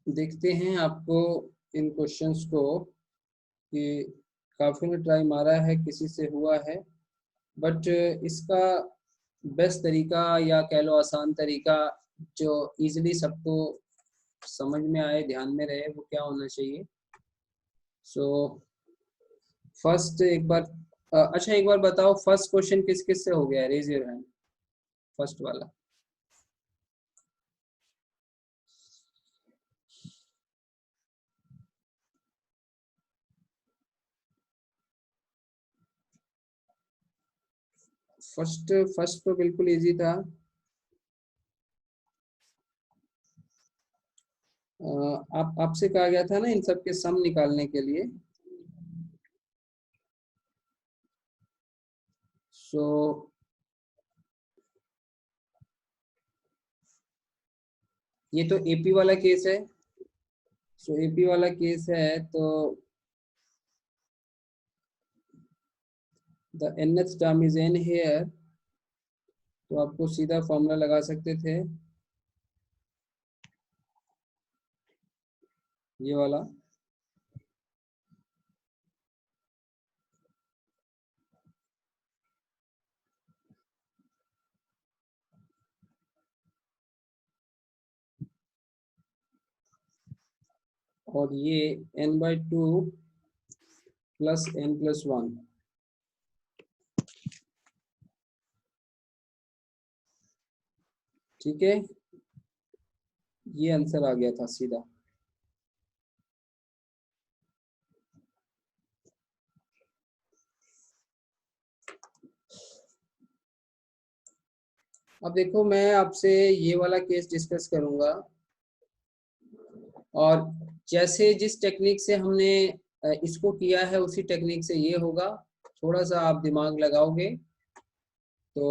देखते हैं आपको इन क्वेश्चंस को कि काफ़ी ने ट्राई मारा है, किसी से हुआ है, बट इसका बेस्ट तरीका या कह लो आसान तरीका जो इजीली सबको समझ में आए, ध्यान में रहे, वो क्या होना चाहिए। सो फर्स्ट एक बार अच्छा एक बार बताओ, फर्स्ट क्वेश्चन किस किस से हो गया है? रेज योर हैंड, फर्स्ट वाला। फर्स्ट फर्स्ट तो बिल्कुल इजी था। आप आपसे कहा गया था ना इन सब के सम निकालने के लिए। सो ये तो एपी वाला केस है। सो एपी वाला केस है तो the nth term is n here, तो आपको सीधा फॉर्मूला लगा सकते थे ये वाला। और ये n/2 प्लस n+1। ठीक है, ये आंसर आ गया था सीधा। अब देखो, मैं आपसे ये वाला केस डिस्कस करूंगा, और जैसे जिस टेक्निक से हमने इसको किया है उसी टेक्निक से ये होगा। थोड़ा सा आप दिमाग लगाओगे तो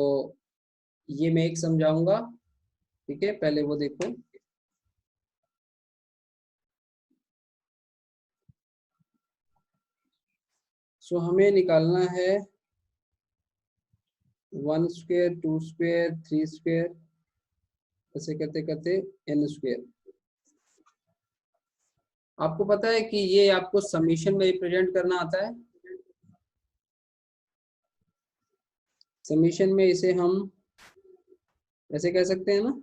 ये मैं एक समझाऊंगा। ठीक है, पहले वो देखो। सो हमें निकालना है 1 स्क्वायर, 2 स्क्वायर, 3 स्क्वायर, ऐसे करते करते n स्क्वायर। आपको पता है कि ये आपको समीशन में रिप्रेजेंट करना आता है। समीशन में इसे हम ऐसे कह सकते हैं ना,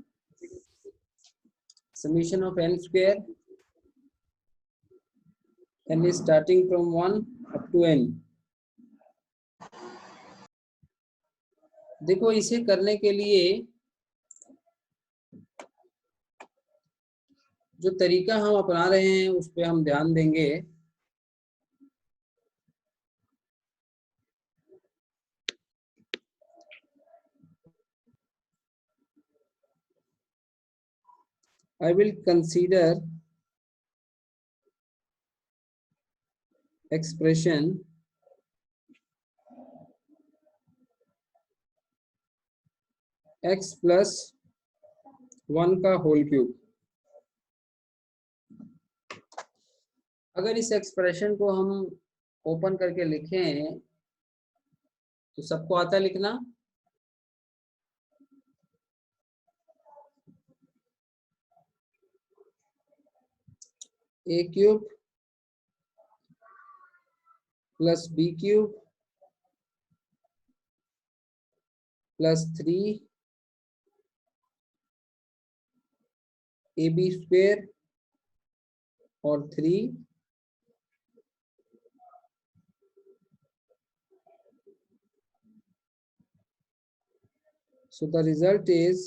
summation of n square, n is starting from 1 up to n। देखो, इसे करने के लिए जो तरीका हम अपना रहे हैं उस पर हम ध्यान देंगे। I will consider expression x plus 1 का होल क्यूब। अगर इस एक्सप्रेशन को हम ओपन करके लिखें तो सबको आता है लिखना। a cube plus b cube plus 3 ab square और 3 so the result is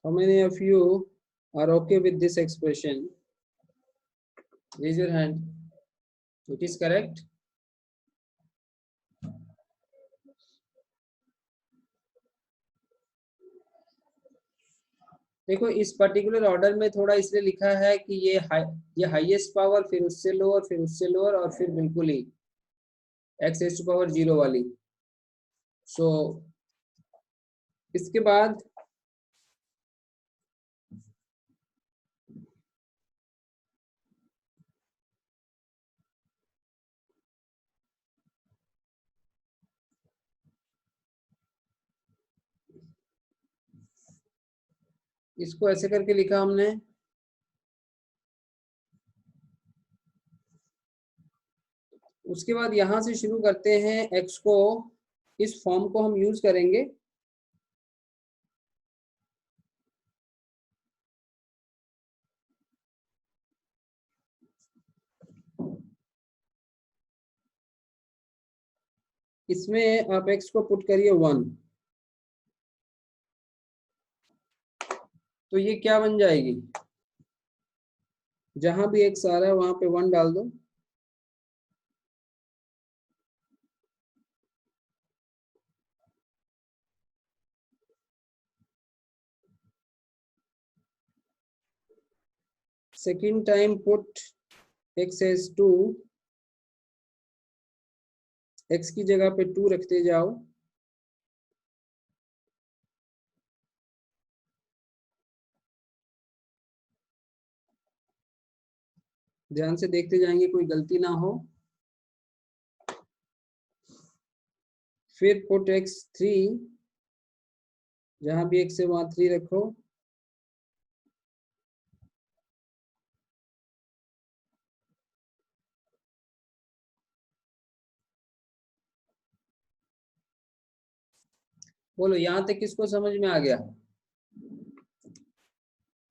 how many of you are okay with this expression? Raise your hand. It is correct. देखो, इस पर्टिकुलर ऑर्डर में थोड़ा इसलिए लिखा है कि ये हाईएस्ट पावर, फिर उससे लोअर, फिर उससे लोअर, और फिर बिल्कुल ही x⁻0 वाली। सो इसके बाद इसको ऐसे करके लिखा हमने। उसके बाद यहां से शुरू करते हैं x को, इस फॉर्म को हम यूज करेंगे। इसमें आप x को पुट करिए 1, तो ये क्या बन जाएगी, जहां भी x आ रहा है वहां पे 1 डाल दो। Second time put x as 2, x की जगह पे 2 रखते जाओ। ध्यान से देखते जाएंगे कोई गलती ना हो। फिर पुट x3, जहां भी x है वहां 3 रखो। बोलो यहां तक किसको समझ में आ गया?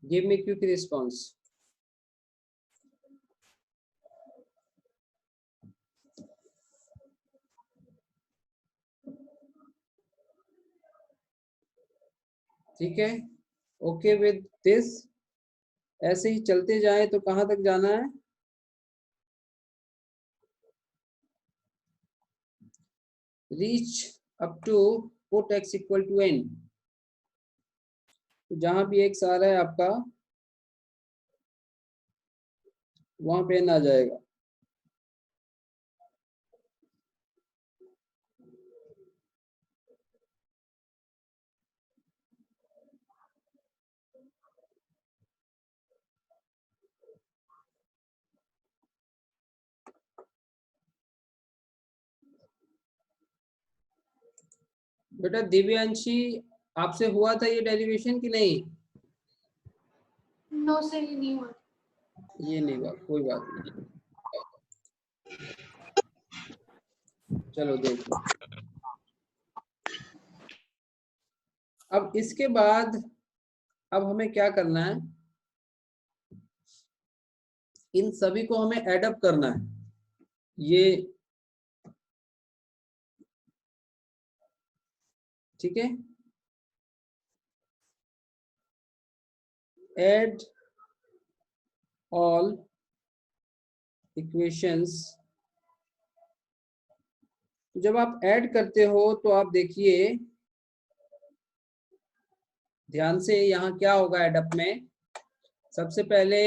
Give me quick response. ठीक है, ओके विद दिस। ऐसे ही चलते जाए तो कहां तक जाना है? Reach up to put x equal to n। जहां भी x आ रहा है आपका वहां पे n आ जाएगा। बेटा दिव्यांशी, आपसे हुआ था ये डेरिवेशन कि नहीं? नो सर, ये नहीं हुआ। ये नहीं हुआ, कोई बात नहीं। चलो देखो, अब इसके बाद अब हमें क्या करना है, इन सभी को हमें एड अप करना है। ये ठीक है, एड ऑल इक्वेशंस। जब आप ऐड करते हो तो आप देखिए ध्यान से, यहाँ क्या होगा एड अप में। सबसे पहले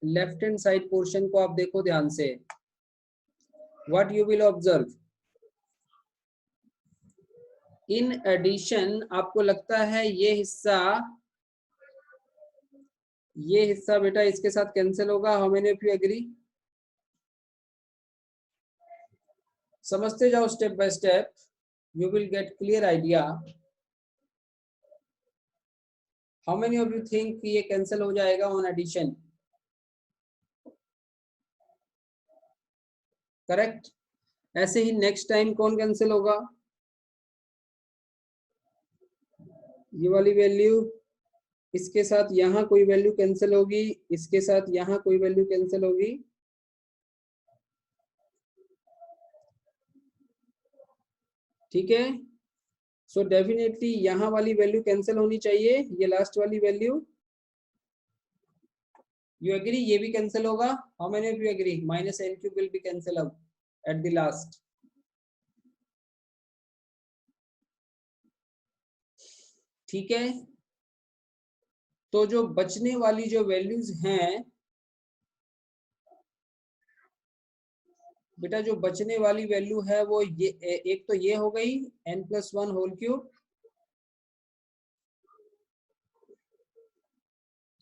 लेफ्ट हैंड साइड पोर्शन को आप देखो ध्यान से। What you will observe, in addition आपको लगता है ये हिस्सा बेटा इसके साथ कैंसिल होगा। How many of you agree? समझते जाओ step by step, you will get clear idea. How many of you think ये कैंसिल हो जाएगा ऑन एडिशन? करेक्ट। ऐसे ही नेक्स्ट टाइम कौन कैंसिल होगा? ये वाली वैल्यू इसके साथ यहाँ कोई वैल्यू कैंसिल होगी, इसके साथ यहाँ कोई वैल्यू कैंसिल होगी। ठीक है, सो डेफिनेटली यहाँ वाली वैल्यू कैंसिल होनी चाहिए, ये लास्ट वाली वैल्यू। यू एग्री ये भी कैंसिल होगा? How many of you agree minus n cube will be cancel out at the last? ठीक है, तो जो बचने वाली जो वैल्यूज हैं बेटा, जो बचने वाली वैल्यू है वो ये, एक तो ये हो गई n+1 होल क्यूब,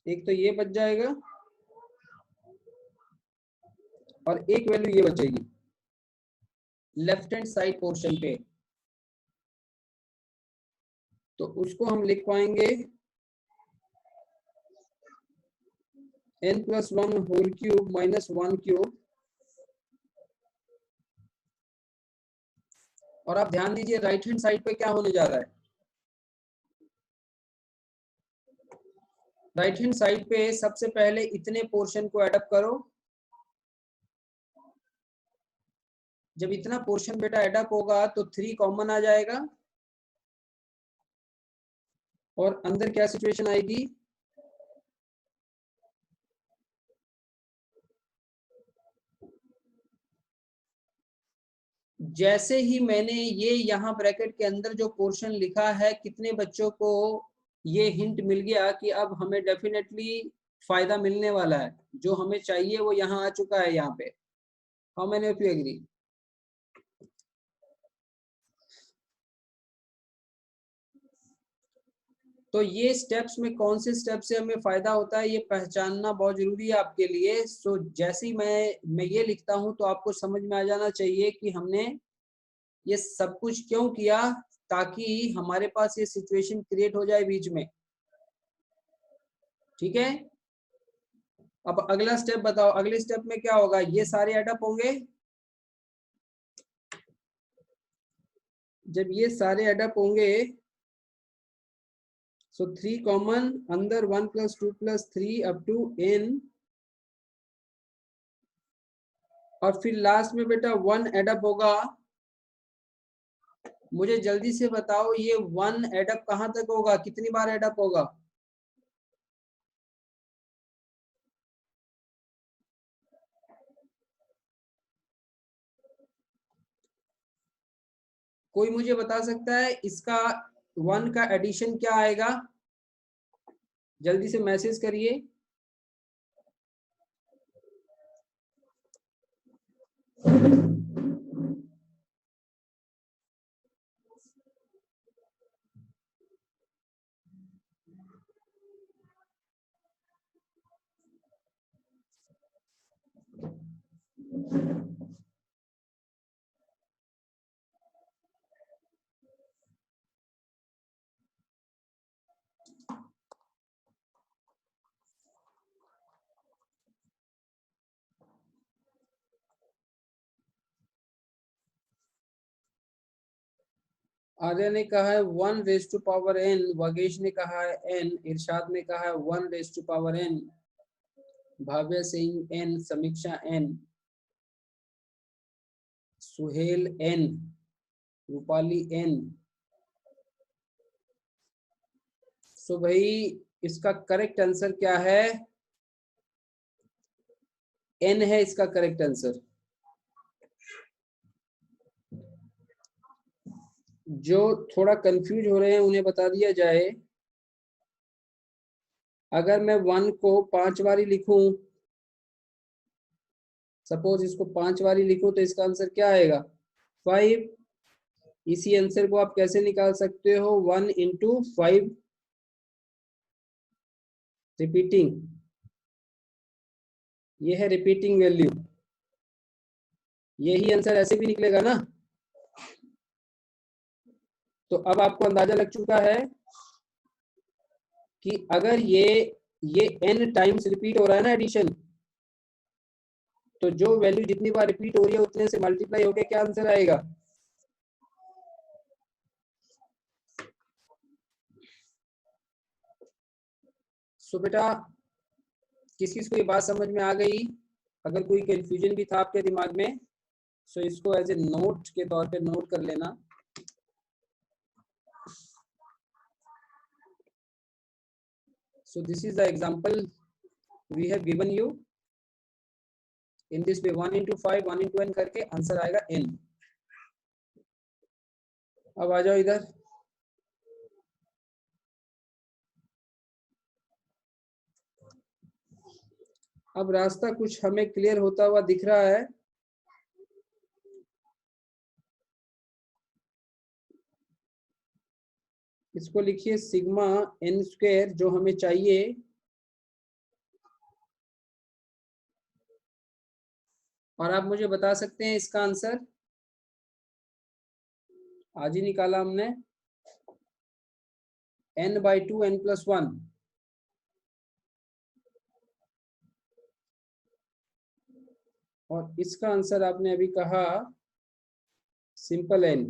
एक तो ये बच जाएगा और एक वैल्यू ये बचेगी लेफ्ट हैंड साइड पोर्शन पे। तो उसको हम लिख पाएंगे n+1 होल क्यूब -1 क्यूब। और आप ध्यान दीजिए राइट हैंड साइड पे क्या होने जा रहा है। राइट हैंड साइड पे सबसे पहले इतने पोर्शन को एडअप करो। जब इतना पोर्शन बेटा एडअप होगा तो 3 कॉमन आ जाएगा और अंदर क्या सिचुएशन आएगी, जैसे ही मैंने ये यहाँ ब्रैकेट के अंदर जो पोर्शन लिखा है, कितने बच्चों को ये हिंट मिल गया कि अब हमें डेफिनेटली फायदा मिलने वाला है, जो हमें चाहिए वो यहाँ आ चुका है। यहाँ पे how many of you agree? तो ये स्टेप्स में कौन से स्टेप से हमें फायदा होता है ये पहचानना बहुत जरूरी है आपके लिए। सो जैसे ही मैं ये लिखता हूं तो आपको समझ में आ जाना चाहिए कि हमने ये सब कुछ क्यों किया, ताकि हमारे पास ये सिचुएशन क्रिएट हो जाए बीच में। ठीक है, अब अगला स्टेप बताओ, अगले स्टेप में क्या होगा, ये सारे एडअप होंगे। जब ये सारे एडअप होंगे सो 3 कॉमन, अंदर 1 + 2 + 3 अप टू n, और फिर लास्ट में बेटा 1 एडअप होगा। मुझे जल्दी से बताओ ये 1 एडअप कहां तक होगा, कितनी बार एडअप होगा? कोई मुझे बता सकता है इसका 1 का एडिशन क्या आएगा? जल्दी से मैसेज करिए। आर्य ने कहा है 1⁻n, वगेश ने कहा है n, इरशाद ने कहा है 1⁻n, भाव्य सिंह n, समीक्षा n, Suhail n, Rupali n। सो भाई इसका करेक्ट आंसर क्या है? n है इसका करेक्ट आंसर। जो थोड़ा कंफ्यूज हो रहे हैं उन्हें बता दिया जाए, अगर मैं 1 को 5 बारी लिखूं, सपोज इसको 5 बारी लिखूं, तो इसका आंसर क्या आएगा? 5। इसी आंसर को आप कैसे निकाल सकते हो? 1 × 5 रिपीटिंग, ये है रिपीटिंग वैल्यू। यही आंसर ऐसे भी निकलेगा ना। तो अब आपको अंदाजा लग चुका है कि अगर ये n टाइम्स रिपीट हो रहा है ना एडिशन, तो जो वैल्यू जितनी बार रिपीट हो रही है उतने से मल्टीप्लाई होके क्या आंसर आएगा? सो बेटा किसी को ये बात समझ में आ गई? अगर कोई कंफ्यूजन भी था आपके दिमाग में, सो इसको एज ए नोट के तौर पे नोट कर लेना। So this is the example we have given you. In this way 1 × 5, 1 × n करके आंसर आएगा n। अब आ जाओ इधर। अब रास्ता कुछ हमें क्लियर होता हुआ दिख रहा है। इसको लिखिए सिग्मा n² जो हमें चाहिए, और आप मुझे बता सकते हैं इसका आंसर। आज ही निकाला हमने n/2 n+1। और इसका आंसर आपने अभी कहा सिंपल एन।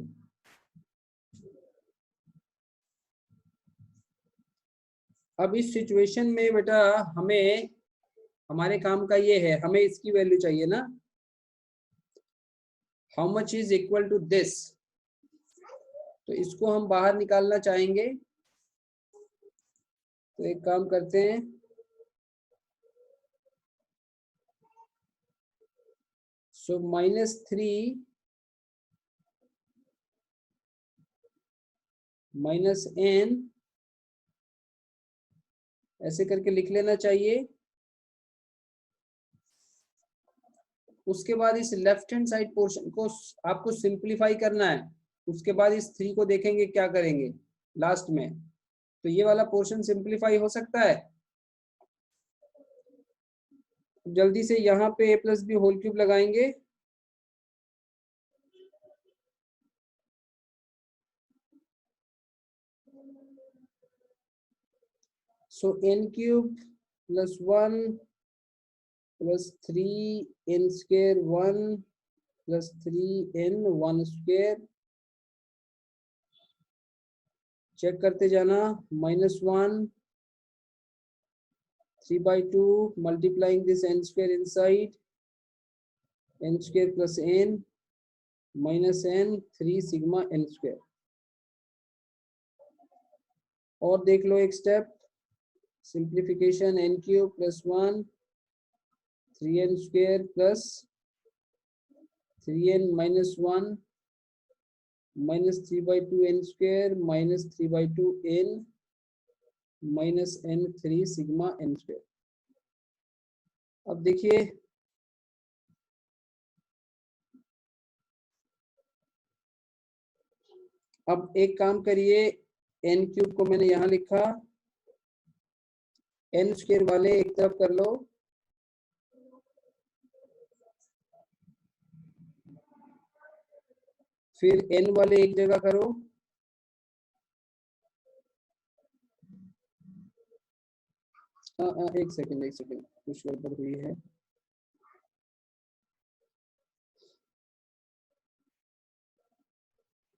अब इस सिचुएशन में बेटा हमें, हमारे काम का ये है, हमें इसकी वैल्यू चाहिए ना, how much is equal to this. तो इसको हम बाहर निकालना चाहेंगे, तो एक काम करते हैं, सो -3 -n ऐसे करके लिख लेना चाहिए। उसके बाद इस लेफ्ट हैंड साइड पोर्शन को आपको सिंप्लीफाई करना है। उसके बाद इस 3 को देखेंगे क्या करेंगे लास्ट में। तो ये वाला पोर्शन सिंप्लीफाई हो सकता है। जल्दी से यहाँ पे a+b होल क्यूब लगाएंगे। सो n³ + 1 + 3n² 1 + 3n 1²। चेक करते जाना, -1 3/2 multiplying this n² inside, n² + n -n 3 sigma n²। और देख लो एक step, simplification n³ + 1 3n² + 3n - 1 -3/2 n² -3/2 n -n 3 sigma n²। अब देखिए, अब एक काम करिए, n³ को मैंने यहाँ लिखा, n² वाले एक तरफ कर लो, फिर n वाले एक जगह करो, एक सेकंड कुछ गड़बड़ हुई है।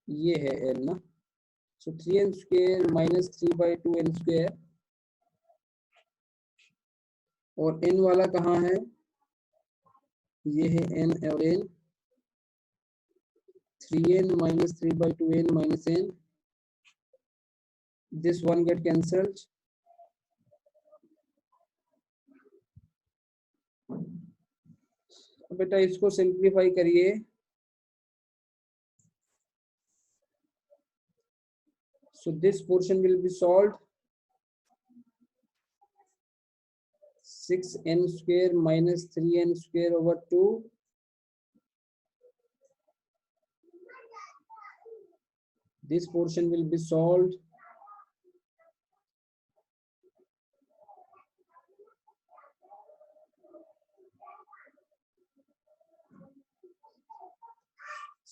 ये है n ना, सो 3n² -3/2 n²। और n वाला कहाँ है, ये है n और n, 3n - 3/2 n -n, this one get cancelled। बेटा इसको सिंप्लीफाई करिए, so this portion will be solved, 6n² - 3n²/2 this portion will be solved,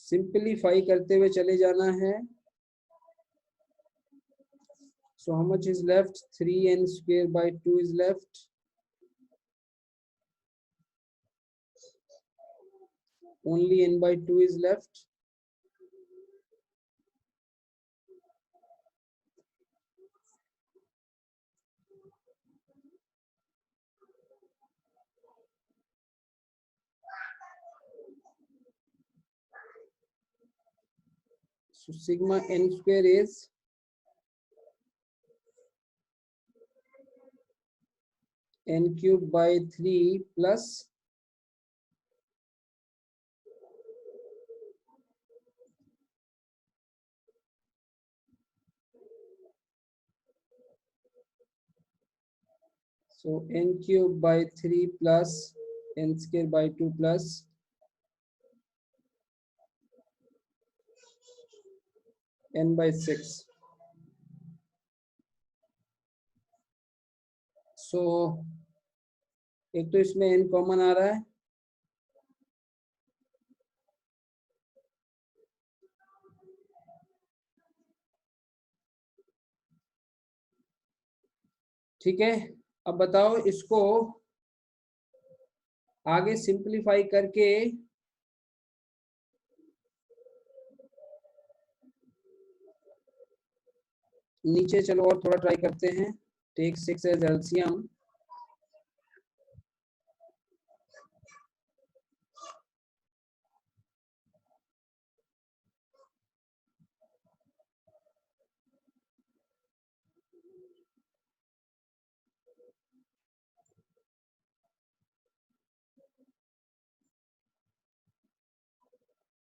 simplify करते हुए चले जाना है। So how much is left, 3n²/2 is left, only n/2 is left। So sigma n² is n³/3 plus so n³/3 plus n²/2 plus n/6। सो एक तो इसमें n common आ रहा है, ठीक है। अब बताओ इसको आगे सिंप्लीफाई करके नीचे चलो और थोड़ा ट्राई करते हैं। Take 6 as LCM.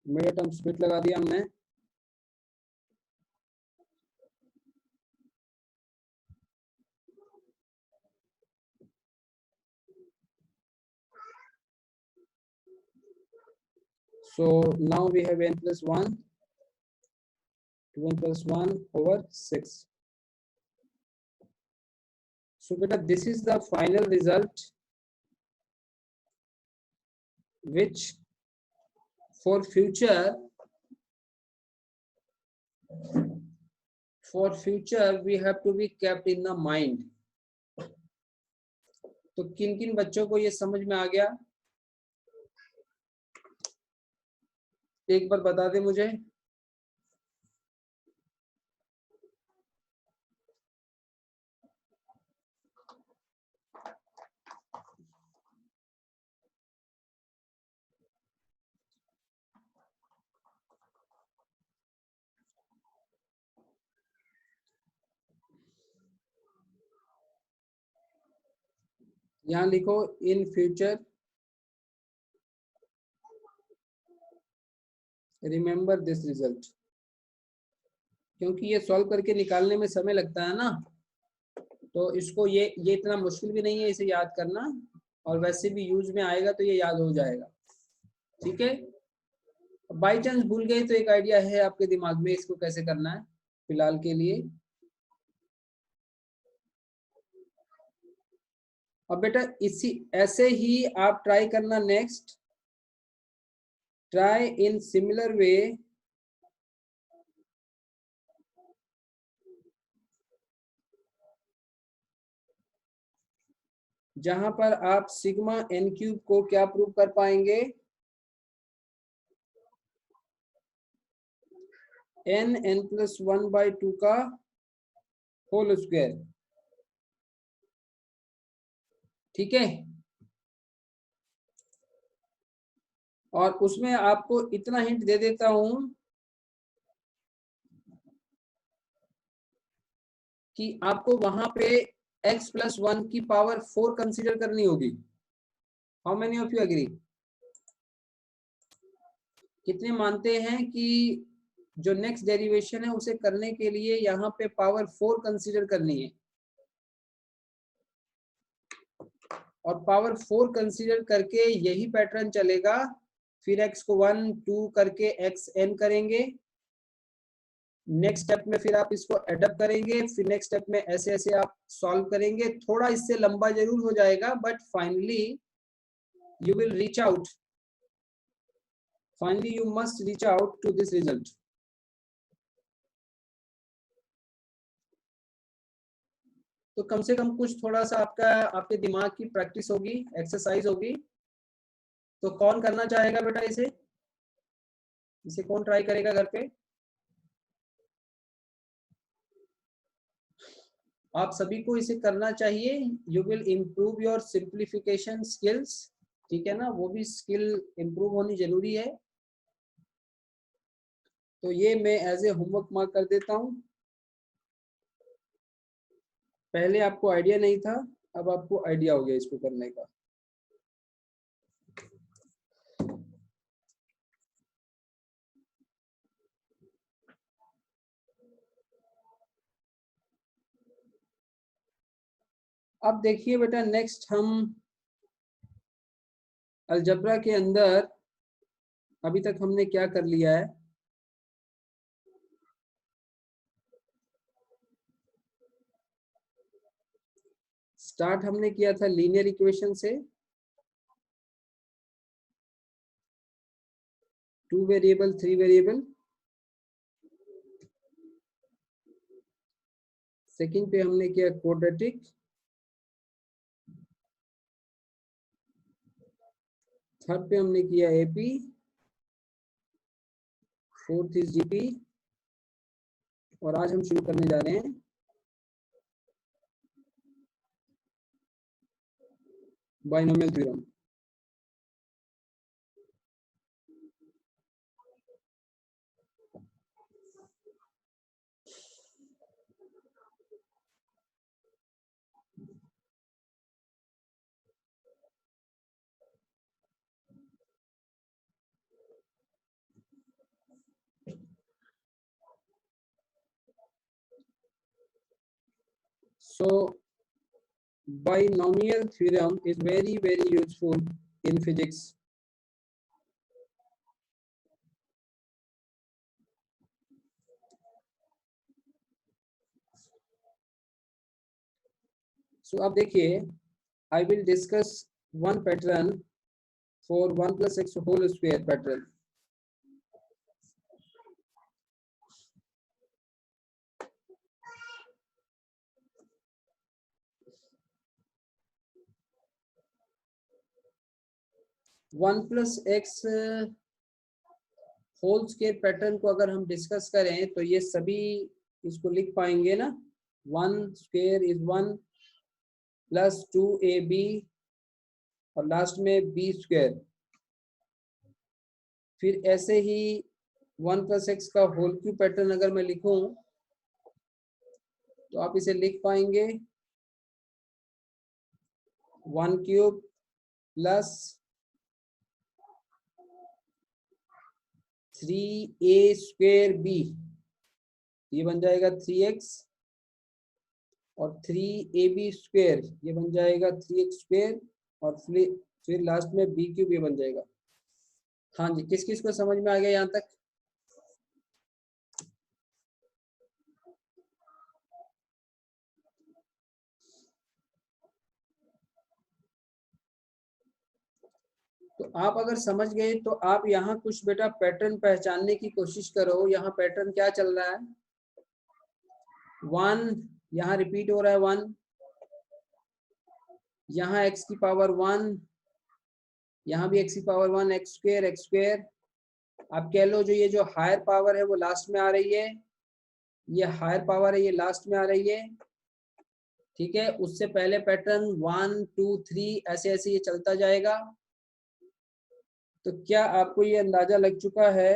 Mid term split लगा दिया हमने। So now we have n plus 1 to n plus 1 over 6. So beta, this is the final result which for future we have to be kept in the mind. तो किन किन बच्चों को ये समझ में आ गया, एक बार बता दे मुझे। यहाँ लिखो in future remember this result, क्योंकि ये सॉल्व करके निकालने में समय लगता है ना, तो इसको ये इतना मुश्किल भी नहीं है इसे याद करना, और वैसे भी यूज में आएगा तो ये याद हो जाएगा। ठीक है, बाई चांस भूल गए तो एक आइडिया है आपके दिमाग में इसको कैसे करना है फिलहाल के लिए। अब बेटा इसी ऐसे ही आप ट्राई करना, next try in similar way जहां पर आप सिग्मा एन क्यूब को क्या प्रूव कर पाएंगे, n plus 1/2 का होल स्क्वायर। ठीक है, और उसमें आपको इतना हिंट दे देता हूं कि आपको वहां पे x plus 1 की पावर 4 कंसीडर करनी होगी। How many of you agree? कितने मानते हैं कि जो नेक्स्ट डेरिवेशन है उसे करने के लिए यहाँ पे पावर 4 कंसीडर करनी है, और पावर 4 कंसीडर करके यही पैटर्न चलेगा। फिर x को 1 2 करके xn करेंगे, नेक्स्ट स्टेप में फिर आप इसको एडअप करेंगे, फिर नेक्स्ट स्टेप में ऐसे ऐसे आप सॉल्व करेंगे। थोड़ा इससे लंबा जरूर हो जाएगा, but finally you will reach out, finally you must reach out to this result. तो कम से कम कुछ थोड़ा सा आपके दिमाग की प्रैक्टिस होगी, एक्सरसाइज होगी। तो कौन करना चाहेगा बेटा इसे कौन ट्राई करेगा घर पे? आप सभी को इसे करना चाहिए। You will improve your simplification skills. ठीक है ना, वो भी स्किल इम्प्रूव होनी जरूरी है। तो ये मैं एज ए होमवर्क मार्क कर देता हूँ। पहले आपको आइडिया नहीं था, अब आपको आइडिया हो गया इसको करने का। अब देखिए बेटा, नेक्स्ट हम अलजबरा के अंदर अभी तक हमने क्या कर लिया है। स्टार्ट हमने किया था लीनियर इक्वेशन से, 2 वेरिएबल 3 वेरिएबल। सेकंड पे हमने किया क्वाड्रेटिक, थर्ड पे हमने किया एपी, फोर्थ इज जीपी, और आज हम शुरू करने जा रहे हैं binomial theorem. So binomial theorem is very useful in physics. So अब देखिए, I will discuss one pattern for 1 plus x whole square pattern. One plus x whole square pattern को अगर हम डिस्कस करें तो ये सभी इसको लिख पाएंगे ना, 1 स्क्वायर इज 1 प्लस 2ab और लास्ट में बी स्क्वायर। फिर ऐसे ही 1 प्लस एक्स का होल क्यूब पैटर्न अगर मैं लिखूं तो आप इसे लिख पाएंगे 1 cube plus 3a square B, ये बन जाएगा 3x, और 3ab स्क्वायर ये बन जाएगा 3x स्क्वायर, और फिर लास्ट में बी क्यूब ये बन जाएगा। हाँ जी, किस किस को समझ में आ गया यहाँ तक? तो आप अगर समझ गए तो आप यहाँ कुछ बेटा पैटर्न पहचानने की कोशिश करो। यहाँ पैटर्न क्या चल रहा है, 1 यहाँ रिपीट हो रहा है, 1 यहाँ x की पावर 1, यहाँ भी x की पावर 1, एक्स स्क्वायर। आप कह लो जो ये जो हायर पावर है वो लास्ट में आ रही है, ये हायर पावर है ये लास्ट में आ रही है, ठीक है। उससे पहले पैटर्न 1 2 3 ऐसे ऐसे ये चलता जाएगा। तो क्या आपको ये अंदाजा लग चुका है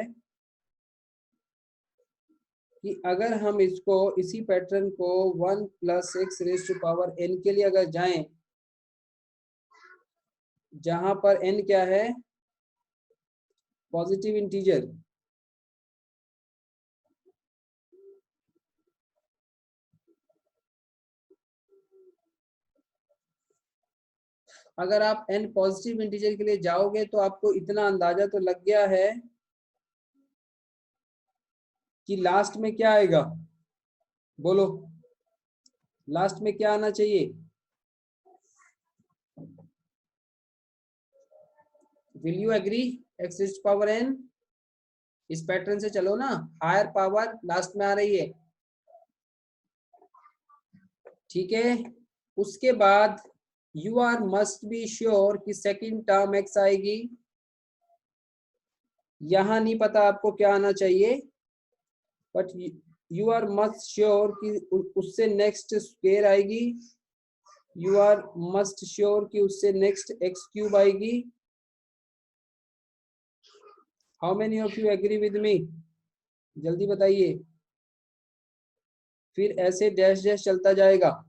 कि अगर हम इसको इसी पैटर्न को 1 plus x raise to power n के लिए अगर जाएं, जहां पर n क्या है, पॉजिटिव इंटीजर, अगर आप n पॉजिटिव इंटीजर के लिए जाओगे तो आपको इतना अंदाजा तो लग गया है कि लास्ट में क्या आएगा, बोलो लास्ट में क्या आना चाहिए? Will you agree? X raise to power n, इस पैटर्न से चलो ना, हायर पावर लास्ट में आ रही है, ठीक है। उसके बाद you are must be sure कि सेकंड टर्म x आएगी। यहां नहीं पता आपको क्या आना चाहिए, but you are must sure कि उससे नेक्स्ट स्क्वायर आएगी, यू आर मस्ट श्योर कि उससे नेक्स्ट एक्स क्यूब आएगी। How many of you agree with me, जल्दी बताइए। फिर ऐसे डैश डैश चलता जाएगा,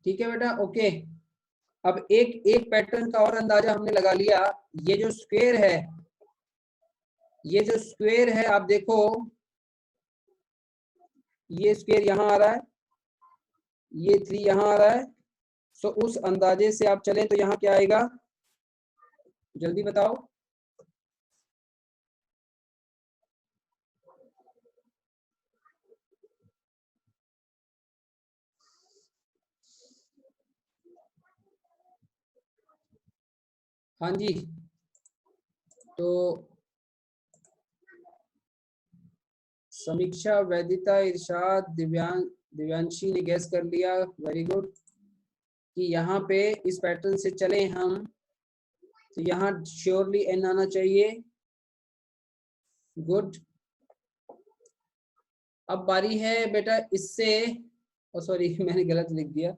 ठीक है बेटा, ओके। अब एक एक पैटर्न का और अंदाजा हमने लगा लिया। ये जो स्क्वायर है, ये जो स्क्वायर है आप देखो, ये स्क्वायर यहाँ आ रहा है, ये 3 यहाँ आ रहा है। सो उस अंदाजे से आप चलें तो यहाँ क्या आएगा, जल्दी बताओ। हाँ जी, तो समीक्षा, वैदिता, इरशाद, दिव्यांशी ने गैस कर लिया, वेरी गुड, कि यहाँ पे इस पैटर्न से चले हम तो यहाँ श्योरली n आना चाहिए, गुड। अब बारी है बेटा इससे, सॉरी मैंने गलत लिख दिया,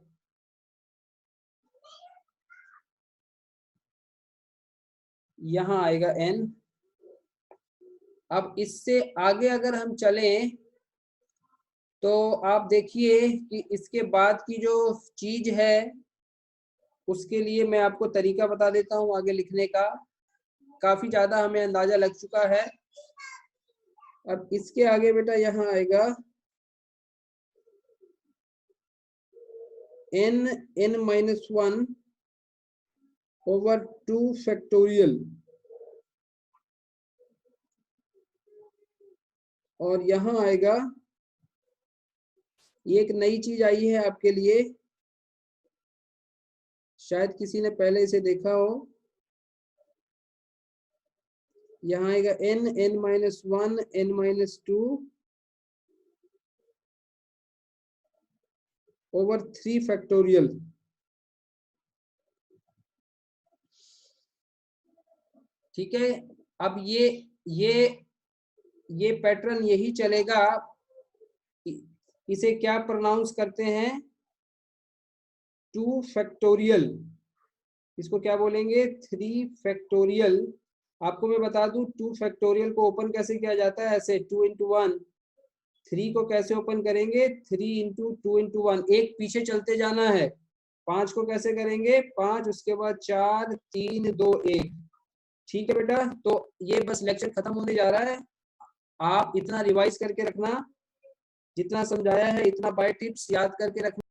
यहाँ आएगा n। अब इससे आगे अगर हम चलें तो आप देखिए कि इसके बाद की जो चीज है उसके लिए मैं आपको तरीका बता देता हूँ आगे लिखने का, काफी ज्यादा हमें अंदाजा लग चुका है। अब इसके आगे बेटा यहाँ आएगा n(n-1) over 2 फैक्टोरियल, और यहाँ आएगा, ये एक नई चीज आई है आपके लिए, शायद किसी ने पहले इसे देखा हो। यहाँ आएगा n(n-1) n-2 over 3 फैक्टोरियल। ठीक है, अब ये पैटर्न यही चलेगा, इसे क्या प्रोनाउंस करते हैं, 2 फैक्टोरियल, इसको क्या बोलेंगे, 3 फैक्टोरियल। आपको मैं बता दूं 2 फैक्टोरियल को ओपन कैसे किया जाता है, ऐसे 2 into 1। 3 को कैसे ओपन करेंगे, 3 into 2 into 1, एक पीछे चलते जाना है। 5 को कैसे करेंगे, 5, उसके बाद 4 3 2 1। ठीक है बेटा, तो ये बस लेक्चर खत्म होने जा रहा है, आप इतना रिवाइज करके रखना, जितना समझाया है इतना बाय टिप्स याद करके रखना।